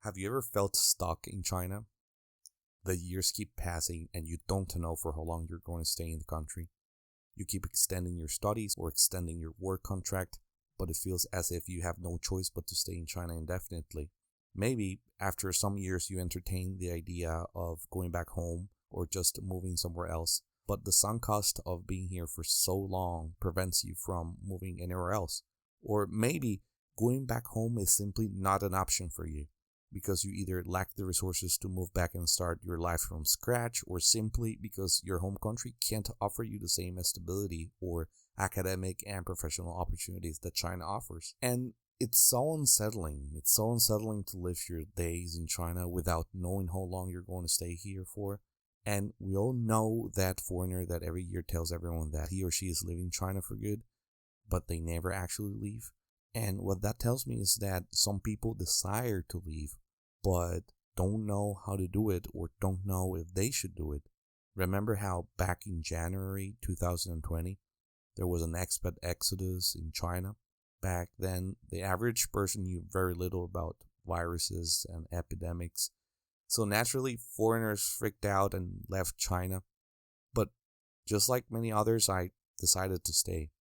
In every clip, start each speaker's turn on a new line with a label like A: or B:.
A: Have you ever felt stuck in China? The years keep passing and you don't know for how long you're going to stay in the country. You keep extending your studies or extending your work contract, but it feels as if you have no choice but to stay in China indefinitely. Maybe after some years you entertain the idea of going back home or just moving somewhere else, but the sunk cost of being here for so long prevents you from moving anywhere else. Or maybe going back home is simply not an option for you, because you either lack the resources to move back and start your life from scratch, or simply because your home country can't offer you the same stability or academic and professional opportunities that China offers. And it's so unsettling. It's so unsettling to live your days in China without knowing how long you're going to stay here for. And we all know that foreigner that every year tells everyone that he or she is leaving China for good, but they never actually leave. And what that tells me is that some people desire to leave, but don't know how to do it or don't know if they should do it. Remember how back in January 2020, there was an expat exodus in China? Back then, the average person knew very little about viruses and epidemics. So naturally, foreigners freaked out and left China. But just like many others, I decided to stay.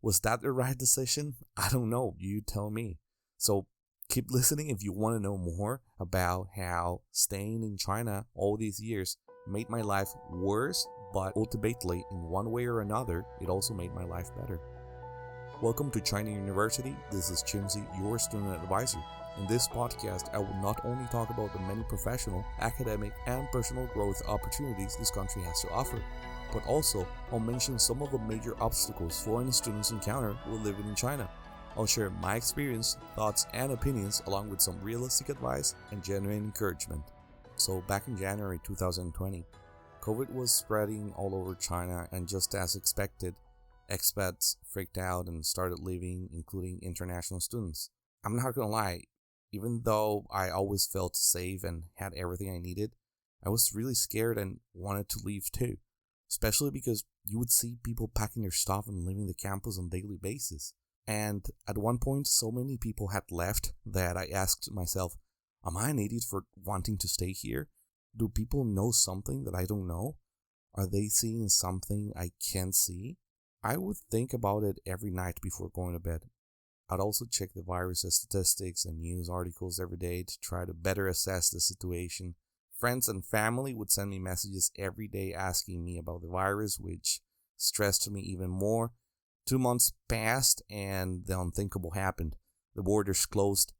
A: Was that the right decision? I don't know. You tell me. So keep listening if you want to know more about how staying in China all these years made my life worse, but ultimately, in one way or another, it also made my life better. Welcome to China University. This is Chimsy, your student advisor. In this podcast, I will not only talk about the many professional, academic, and personal growth opportunities this country has to offer, but also I'll mention some of the major obstacles foreign students encounter while living in China. I'll share my experience, thoughts, and opinions along with some realistic advice and genuine encouragement. So back in January 2020, COVID was spreading all over China, and just as expected, expats freaked out and started leaving, including international students. I'm not gonna lie, even though I always felt safe and had everything I needed, I was really scared and wanted to leave too. Especially because you would see people packing their stuff and leaving the campus on a daily basis. And at one point, so many people had left that I asked myself, am I an idiot for wanting to stay here? Do people know something that I don't know? Are they seeing something I can't see? I would think about it every night before going to bed. I'd also check the virus statistics and news articles every day to try to better assess the situation. Friends and family would send me messages every day asking me about the virus, which stressed me even more. 2 months passed and the unthinkable happened. The borders closed.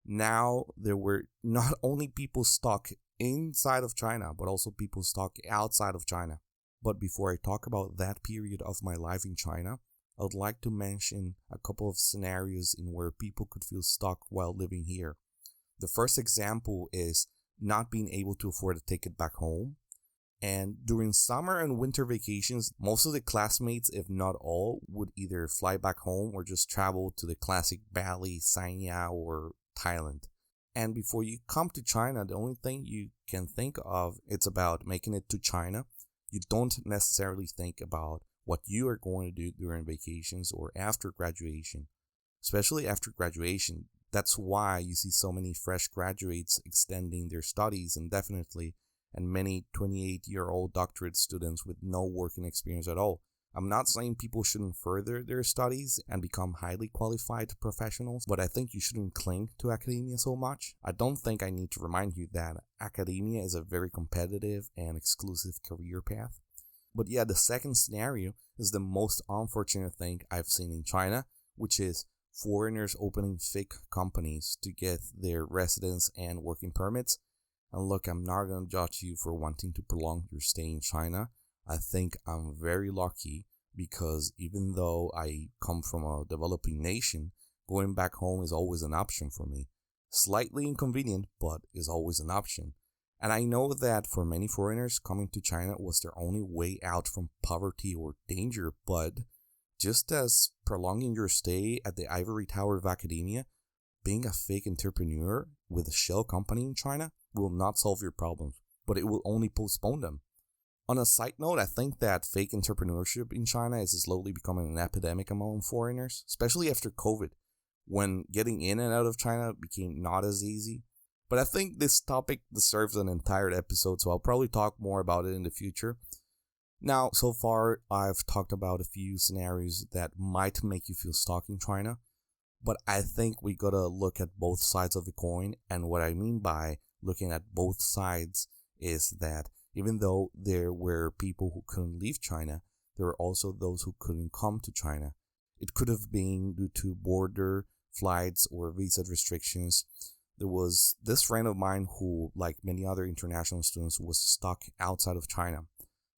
A: Now there were not only people stuck inside of China, but also people stuck outside of China. But before I talk about that period of my life in China, I would like to mention a couple of scenarios in where people could feel stuck while living here. The first example is not being able to afford a ticket back home. And during summer and winter vacations, most of the classmates, if not all, would either fly back home or just travel to the classic Bali, Sanya, or Thailand. And before you come to China, the only thing you can think of is about making it to China. You don't necessarily think about what you are going to do during vacations or after graduation. Especially after graduation, that's why you see so many fresh graduates extending their studies indefinitely, and many 28-year-old doctorate students with no working experience at all. I'm not saying people shouldn't further their studies and become highly qualified professionals, but I think you shouldn't cling to academia so much. I don't think I need to remind you that academia is a very competitive and exclusive career path. But yeah, the second scenario is the most unfortunate thing I've seen in China, which is foreigners opening fake companies to get their residence and working permits. And look, I'm not going to judge you for wanting to prolong your stay in China. I think I'm very lucky because even though I come from a developing nation, going back home is always an option for me. Slightly inconvenient, but is always an option. And I know that for many foreigners, coming to China was their only way out from poverty or danger, but just as prolonging your stay at the ivory tower of academia, being a fake entrepreneur with a shell company in China will not solve your problems, but it will only postpone them. On a side note, I think that fake entrepreneurship in China is slowly becoming an epidemic among foreigners, especially after COVID, when getting in and out of China became not as easy. But I think this topic deserves an entire episode, so I'll probably talk more about it in the future. Now, so far, I've talked about a few scenarios that might make you feel stuck in China, but I think we gotta look at both sides of the coin, and what I mean by looking at both sides is that even though there were people who couldn't leave China, there were also those who couldn't come to China. It could have been due to border, flights, or visa restrictions. There was this friend of mine who, like many other international students, was stuck outside of China.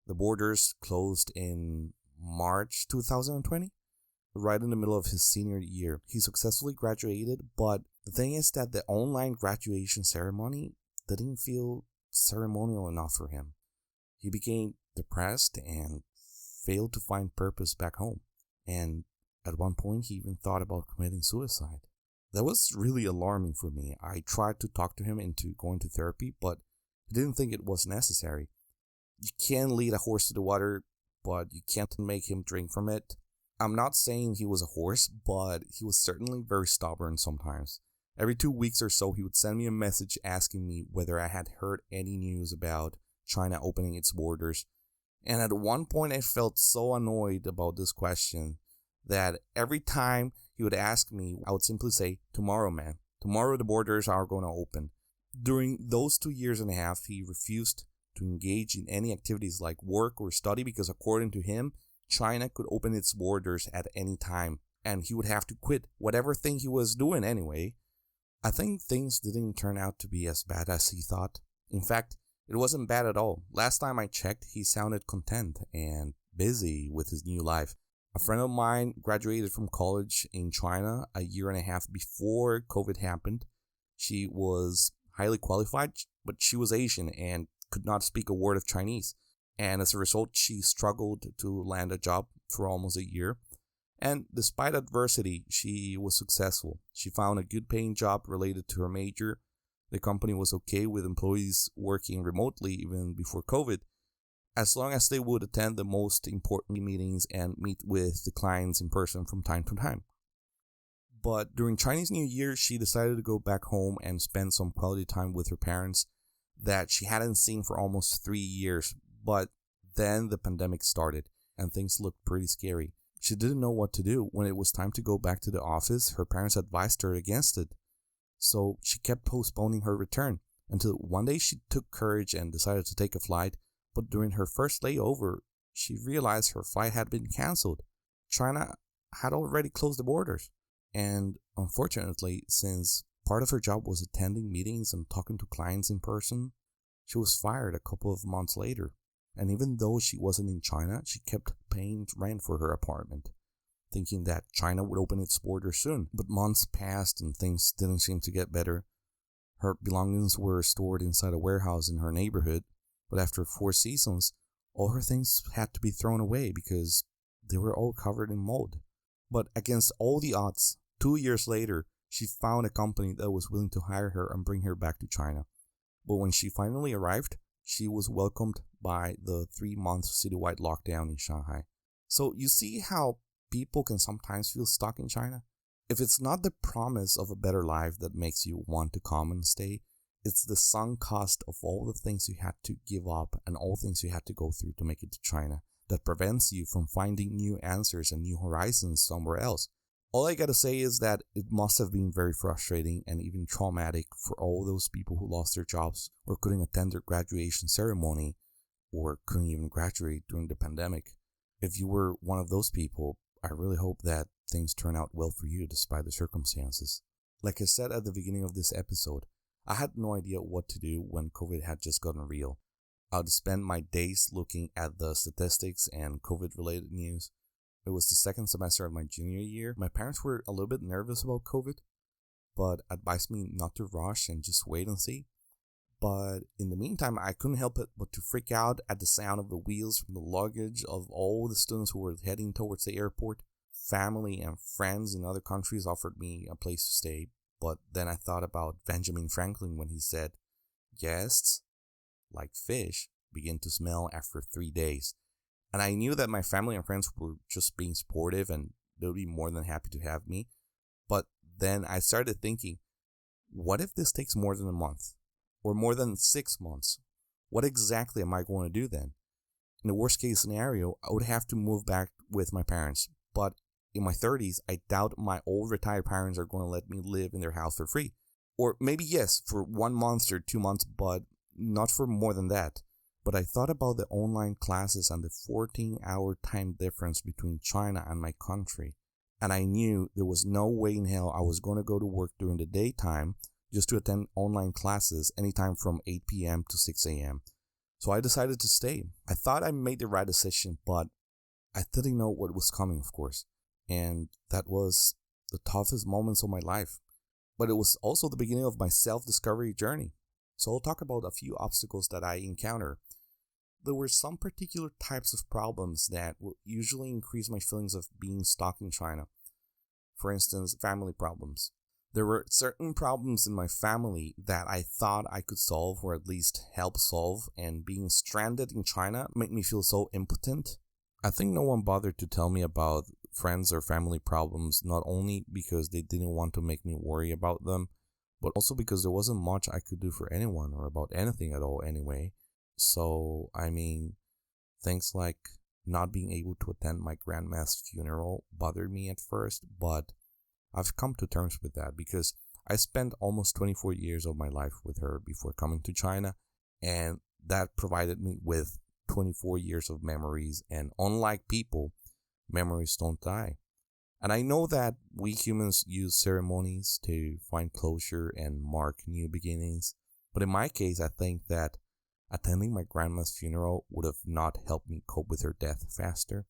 A: The borders closed in March 2020, right in the middle of his senior year. He successfully graduated, but the thing is that the online graduation ceremony didn't feel ceremonial enough for him. He became depressed and failed to find purpose back home. And at one point, he even thought about committing suicide. That was really alarming for me. I tried to talk to him into going to therapy, but he didn't think it was necessary. You can lead a horse to the water, but you can't make him drink from it. I'm not saying he was a horse, but he was certainly very stubborn sometimes. Every 2 weeks or so, he would send me a message asking me whether I had heard any news about China opening its borders. And at one point, I felt so annoyed about this question that every time he would ask me, I would simply say, tomorrow, man. Tomorrow the borders are going to open. During those 2.5 years, he refused to engage in any activities like work or study because according to him, China could open its borders at any time and he would have to quit whatever thing he was doing anyway. I think things didn't turn out to be as bad as he thought. In fact, it wasn't bad at all. Last time I checked, he sounded content and busy with his new life. A friend of mine graduated from college in China 1.5 years before COVID happened. She was highly qualified, but she was Asian and could not speak a word of Chinese. And as a result, she struggled to land a job for almost a year. And despite adversity, she was successful. She found a good paying job related to her major. The company was okay with employees working remotely even before COVID, as long as they would attend the most important meetings and meet with the clients in person from time to time. But during Chinese New Year, she decided to go back home and spend some quality time with her parents that she hadn't seen for almost 3 years. But then the pandemic started and things looked pretty scary. She didn't know what to do. When it was time to go back to the office, her parents advised her against it. So she kept postponing her return until one day she took courage and decided to take a flight. But during her first layover, she realized her flight had been cancelled. China had already closed the borders. And unfortunately, since part of her job was attending meetings and talking to clients in person, she was fired a couple of months later. And even though she wasn't in China, she kept paying rent for her apartment, thinking that China would open its borders soon. But months passed and things didn't seem to get better. Her belongings were stored inside a warehouse in her neighborhood, but after 4 seasons, all her things had to be thrown away because they were all covered in mold. But against all the odds, 2 years later, she found a company that was willing to hire her and bring her back to China. But when she finally arrived, she was welcomed by the 3-month citywide lockdown in Shanghai. So you see how people can sometimes feel stuck in China? If it's not the promise of a better life that makes you want to come and stay, it's the sunk cost of all the things you had to give up and all things you had to go through to make it to China that prevents you from finding new answers and new horizons somewhere else. All I gotta say is that it must have been very frustrating and even traumatic for all those people who lost their jobs or couldn't attend their graduation ceremony or couldn't even graduate during the pandemic. If you were one of those people, I really hope that things turn out well for you despite the circumstances. Like I said at the beginning of this episode, I had no idea what to do when COVID had just gotten real. I would spend my days looking at the statistics and COVID-related news. It was the second semester of my junior year. My parents were a little bit nervous about COVID, but advised me not to rush and just wait and see. But in the meantime, I couldn't help it but to freak out at the sound of the wheels from the luggage of all the students who were heading towards the airport. Family and friends in other countries offered me a place to stay, but then I thought about Benjamin Franklin when he said, "Guests, like fish, begin to smell after 3 days." And I knew that my family and friends were just being supportive and they would be more than happy to have me. But then I started thinking, what if this takes more than a month or more than 6 months? What exactly am I going to do then? In the worst case scenario, I would have to move back with my parents. But in my 30s, I doubt my old retired parents are going to let me live in their house for free. Or maybe yes, for 1 month or 2 months, but not for more than that. But I thought about the online classes and the 14-hour time difference between China and my country. And I knew there was no way in hell I was going to go to work during the daytime just to attend online classes anytime from 8 p.m. to 6 a.m. So I decided to stay. I thought I made the right decision, but I didn't know what was coming, of course. And that was the toughest moments of my life. But it was also the beginning of my self-discovery journey. So I'll talk about a few obstacles that I encountered. There were some particular types of problems that would usually increase my feelings of being stuck in China. For instance, family problems. There were certain problems in my family that I thought I could solve or at least help solve, and being stranded in China made me feel so impotent. I think no one bothered to tell me about friends or family problems, not only because they didn't want to make me worry about them, but also because there wasn't much I could do for anyone or about anything at all anyway. So, things like not being able to attend my grandma's funeral bothered me at first, but I've come to terms with that because I spent almost 24 years of my life with her before coming to China, and that provided me with 24 years of memories, and unlike people, memories don't die. And I know that we humans use ceremonies to find closure and mark new beginnings, but in my case, I think that attending my grandma's funeral would have not helped me cope with her death faster.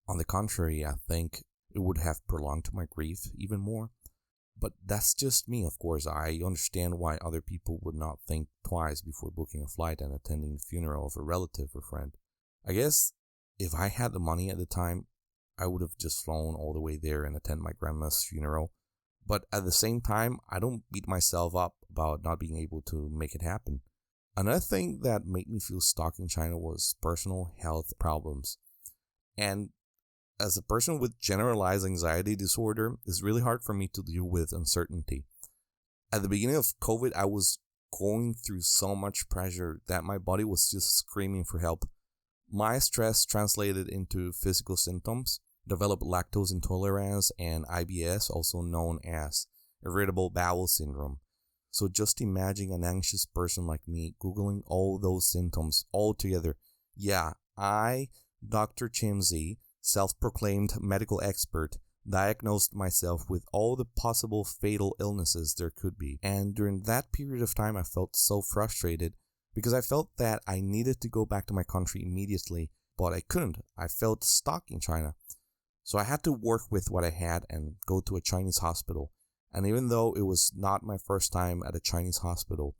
A: On the contrary, I think it would have prolonged my grief even more. But that's just me, of course. I understand why other people would not think twice before booking a flight and attending the funeral of a relative or friend. I guess if I had the money at the time, I would have just flown all the way there and attend my grandma's funeral. But at the same time, I don't beat myself up about not being able to make it happen. Another thing that made me feel stuck in China was personal health problems. And as a person with generalized anxiety disorder, it's really hard for me to deal with uncertainty. At the beginning of COVID, I was going through so much pressure that my body was just screaming for help. My stress translated into physical symptoms, developed lactose intolerance and IBS, also known as irritable bowel syndrome. So just imagine an anxious person like me Googling all those symptoms all together. Yeah, I, Dr. Chimsey, self-proclaimed medical expert, diagnosed myself with all the possible fatal illnesses there could be. And during that period of time, I felt so frustrated because I felt that I needed to go back to my country immediately, but I couldn't. I felt stuck in China. So I had to work with what I had and go to a Chinese hospital. And even though it was not my first time at a Chinese hospital,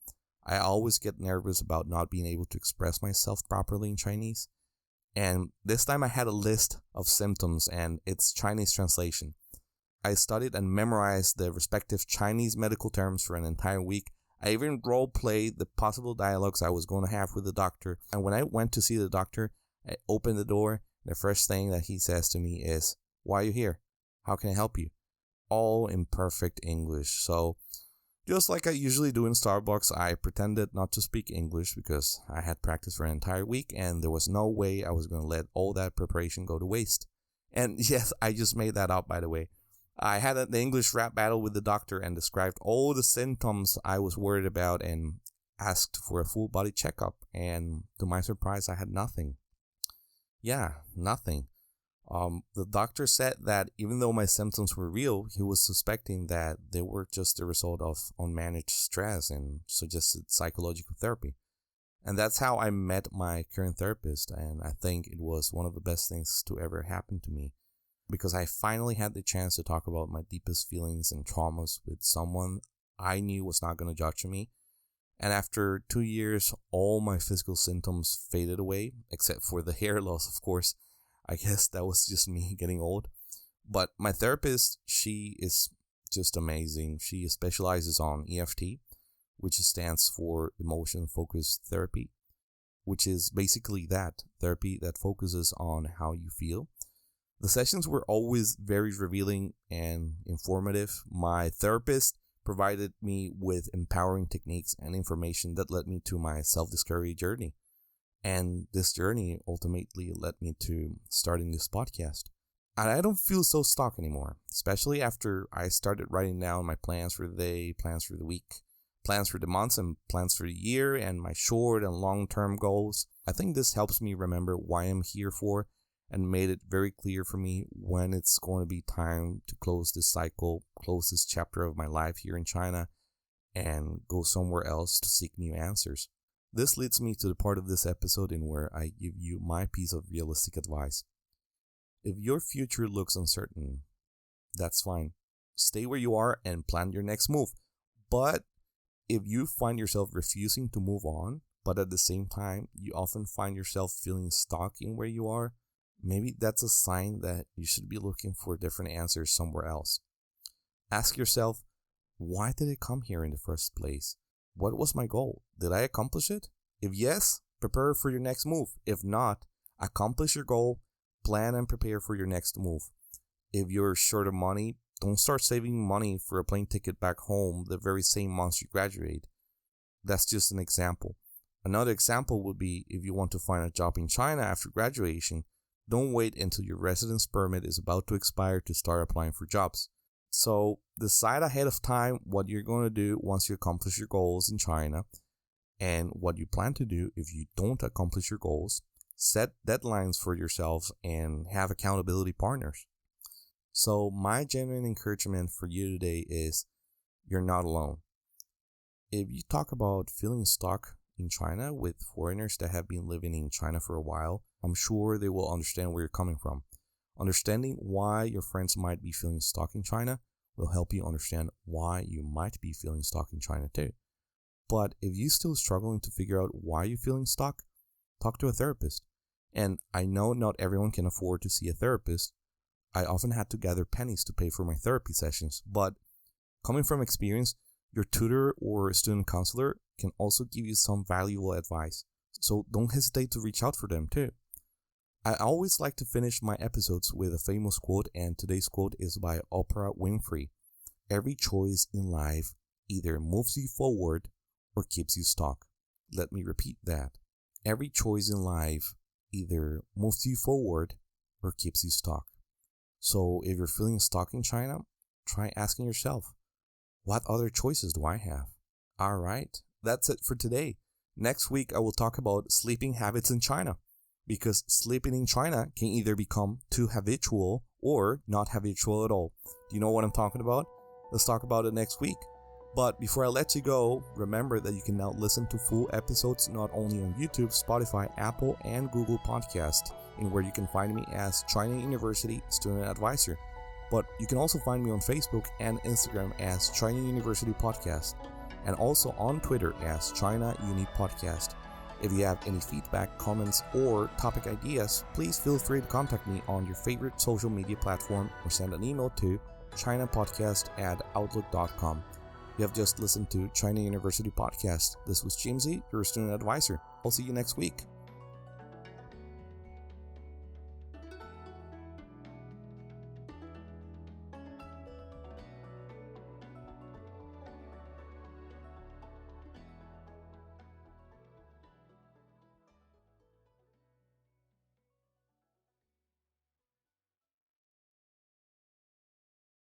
A: I always get nervous about not being able to express myself properly in Chinese. And this time I had a list of symptoms and its Chinese translation. I studied and memorized the respective Chinese medical terms for an entire week. I even role-played the possible dialogues I was going to have with the doctor. And when I went to see the doctor, I opened the door. The first thing that he says to me is, "Why are you here? How can I help you?" All in perfect English. So just like I usually do in Starbucks, I pretended not to speak English because I had practiced for an entire week and there was no way I was going to let all that preparation go to waste. And yes, I just made that up, by the way. I had an English rap battle with the doctor and described all the symptoms I was worried about and asked for a full body checkup. And to my surprise, I had nothing. Yeah, nothing. The doctor said that even though my symptoms were real, he was suspecting that they were just the result of unmanaged stress and suggested psychological therapy. And that's how I met my current therapist, and I think it was one of the best things to ever happen to me because I finally had the chance to talk about my deepest feelings and traumas with someone I knew was not going to judge me. And after 2 years, all my physical symptoms faded away, except for the hair loss, of course. I guess that was just me getting old. But my therapist, she is just amazing. She specializes on EFT, which stands for Emotion Focused Therapy, which is basically that therapy that focuses on how you feel. The sessions were always very revealing and informative. My therapist provided me with empowering techniques and information that led me to my self-discovery journey. And this journey ultimately led me to starting this podcast. And I don't feel so stuck anymore, especially after I started writing down my plans for the day, plans for the week, plans for the months, and plans for the year, and my short and long-term goals. I think this helps me remember why I'm here for, and made it very clear for me when it's going to be time to close this cycle, close this chapter of my life here in China, and go somewhere else to seek new answers. This leads me to the part of this episode in where I give you my piece of realistic advice. If your future looks uncertain, that's fine. Stay where you are and plan your next move. But if you find yourself refusing to move on, but at the same time, you often find yourself feeling stuck in where you are, maybe that's a sign that you should be looking for different answers somewhere else. Ask yourself, why did I come here in the first place? What was my goal? Did I accomplish it? If yes, prepare for your next move. If not, accomplish your goal, plan and prepare for your next move. If you're short of money, don't start saving money for a plane ticket back home the very same month you graduate. That's just an example. Another example would be if you want to find a job in China after graduation, don't wait until your residence permit is about to expire to start applying for jobs. So decide ahead of time what you're going to do once you accomplish your goals in China, and what you plan to do if you don't accomplish your goals. Set deadlines for yourselves and have accountability partners. So my genuine encouragement for you today is you're not alone. If you talk about feeling stuck in China with foreigners that have been living in China for a while, I'm sure they will understand where you're coming from. Understanding why your friends might be feeling stuck in China will help you understand why you might be feeling stuck in China too. But if you're still struggling to figure out why you're feeling stuck, talk to a therapist. And I know not everyone can afford to see a therapist. I often had to gather pennies to pay for my therapy sessions, but coming from experience, your tutor or student counselor can also give you some valuable advice. So don't hesitate to reach out for them too. I always like to finish my episodes with a famous quote, and today's quote is by Oprah Winfrey. Every choice in life either moves you forward or keeps you stuck. Let me repeat that. Every choice in life either moves you forward or keeps you stuck. So if you're feeling stuck in China, try asking yourself, what other choices do I have? Alright, that's it for today. Next week I will talk about sleeping habits in China, because sleeping in China can either become too habitual or not habitual at all. Do you know what I'm talking about? Let's talk about it next week. But before I let you go, remember that you can now listen to full episodes not only on YouTube, Spotify, Apple, and Google Podcast, in where you can find me as China University Student Advisor. But you can also find me on Facebook and Instagram as chinauniversitypodcast, and also on Twitter as chinauniversitypodcast. If you have any feedback, comments, or topic ideas, please feel free to contact me on your favorite social media platform or send an email to chinapodcast@outlook.com. You have just listened to China University Podcast. This was Jimsy, your student advisor. I'll see you next week.